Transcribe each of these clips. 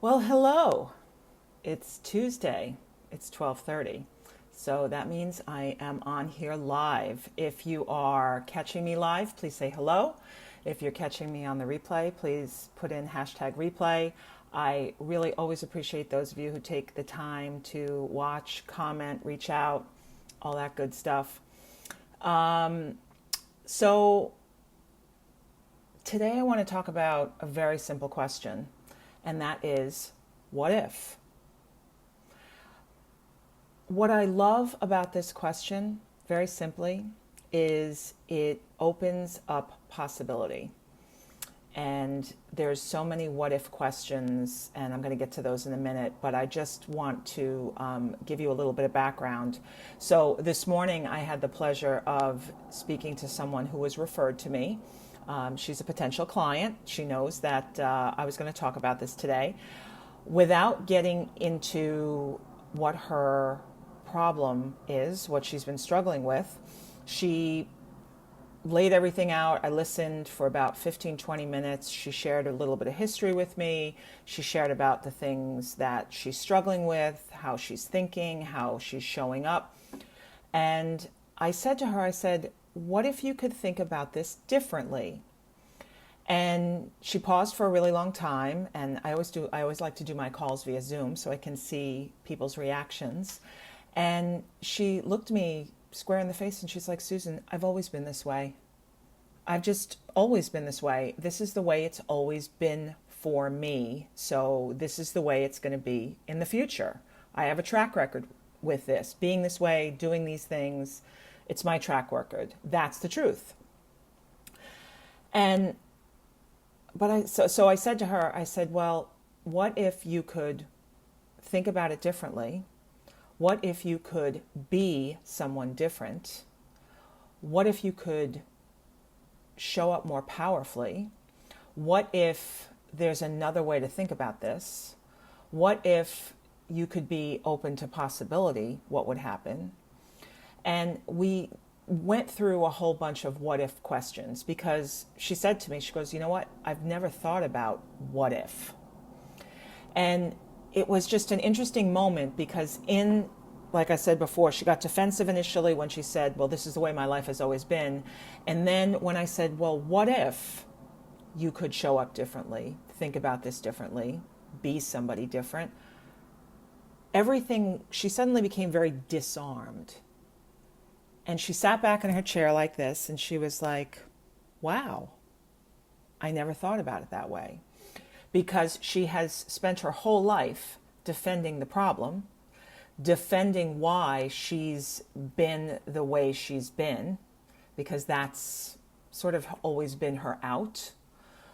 Well, hello. It's Tuesday. It's 12:30. So that means I am on here live. If you are catching me live, please say hello. If you're catching me on the replay, please put in hashtag replay. I really always appreciate those of you who take the time to watch, comment, reach out, all that good stuff. So today I want to talk about a very simple question, and that is, what if? What I love about this question, very simply, is it opens up possibility. And there's so many what if questions, and I'm going to get to those in a minute, but I just want to give you a little bit of background. So this morning I had the pleasure of speaking to someone who was referred to me. She's a potential client. She knows that I was going to talk about this today. Without getting into what her problem is, what she's been struggling with, she laid everything out. I listened for about 15, 20 minutes. She shared a little bit of history with me. She shared about the things that she's struggling with, how she's thinking, how she's showing up. And I said to her, I said, what if you could think about this differently? And she paused for a really long time, and I always like to do my calls via Zoom so I can see people's reactions. And she looked me square in the face and she's like, Susan, I've always been this way. I've just always been this way. This is the way it's always been for me. So this is the way it's going to be in the future. I have a track record with this, being this way, doing these things. It's my track record. That's the truth. And so I said to her, I said, well, what if you could think about it differently? What if you could be someone different? What if you could show up more powerfully? What if there's another way to think about this? What if you could be open to possibility? What would happen? And we went through a whole bunch of what if questions because she said to me, she goes, you know what? I've never thought about what if. And it was just an interesting moment because like I said before, she got defensive initially when she said, well, this is the way my life has always been. And then when I said, well, what if you could show up differently, think about this differently, be somebody different? She suddenly became very disarmed. And she sat back in her chair like this and she was like, wow, I never thought about it that way. Because she has spent her whole life defending the problem, defending why she's been the way she's been, because that's sort of always been her out.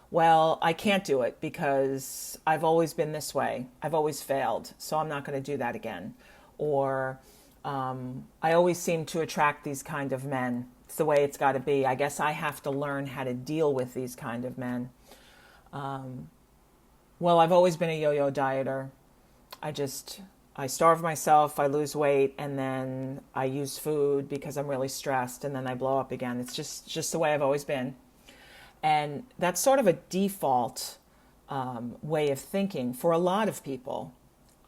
Well, I can't do it because I've always been this way. I've always failed, so I'm not going to do that again. Or I always seem to attract these kind of men. It's the way it's got to be. I guess I have to learn how to deal with these kind of men. Well, I've always been a yo-yo dieter. I starve myself, I lose weight, and then I use food because I'm really stressed, and then I blow up again. It's just the way I've always been. And that's sort of a default way of thinking for a lot of people.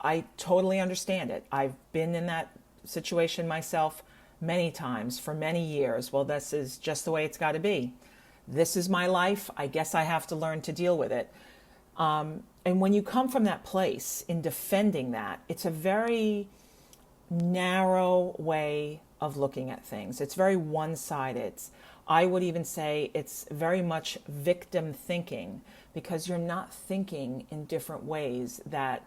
I totally understand it. I've been in that situation myself many times for many years. Well, this is just the way it's got to be. This is my life. I guess I have to learn to deal with it. And when you come from that place in defending that, it's a very narrow way of looking at things. It's very one-sided. I would even say it's very much victim thinking because you're not thinking in different ways that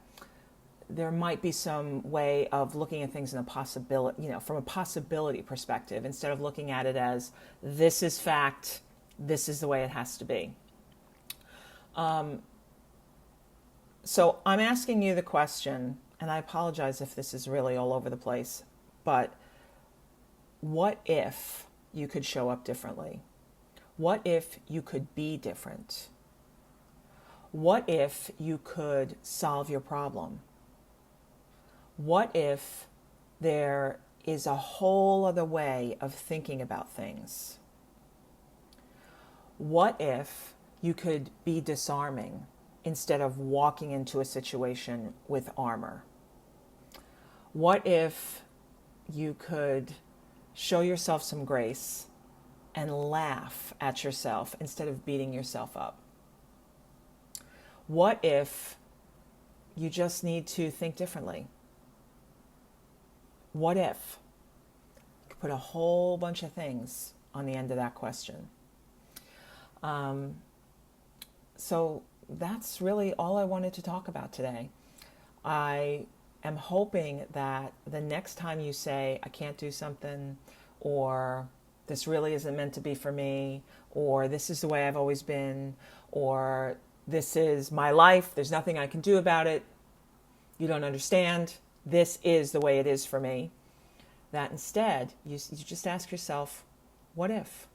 there might be some way of looking at things in a possibility, from a possibility perspective, instead of looking at it as this is fact, this is the way it has to be. So I'm asking you the question, and I apologize if this is really all over the place, but what if you could show up differently? What if you could be different? What if you could solve your problem? What if there is a whole other way of thinking about things? What if you could be disarming? instead of walking into a situation with armor? What if you could show yourself some grace and laugh at yourself instead of beating yourself up? What if you just need to think differently? What if? You could put a whole bunch of things on the end of that question. So that's really all I wanted to talk about today. I am hoping that the next time you say, I can't do something, or this really isn't meant to be for me, or this is the way I've always been, or this is my life, there's nothing I can do about it, you don't understand, this is the way it is for me, that instead you just ask yourself, what if?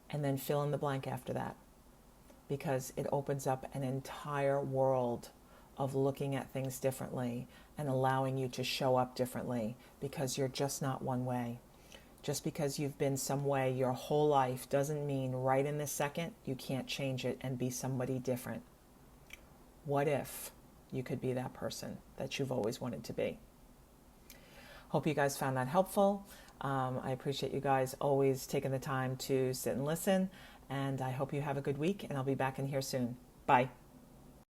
And then fill in the blank after that, because it opens up an entire world of looking at things differently and allowing you to show up differently, because you're just not one way. Just because you've been some way your whole life doesn't mean right in this second you can't change it and be somebody different. What if you could be that person that you've always wanted to be? Hope you guys found that helpful. I appreciate you guys always taking the time to sit and listen, and I hope you have a good week, and I'll be back in here soon. Bye.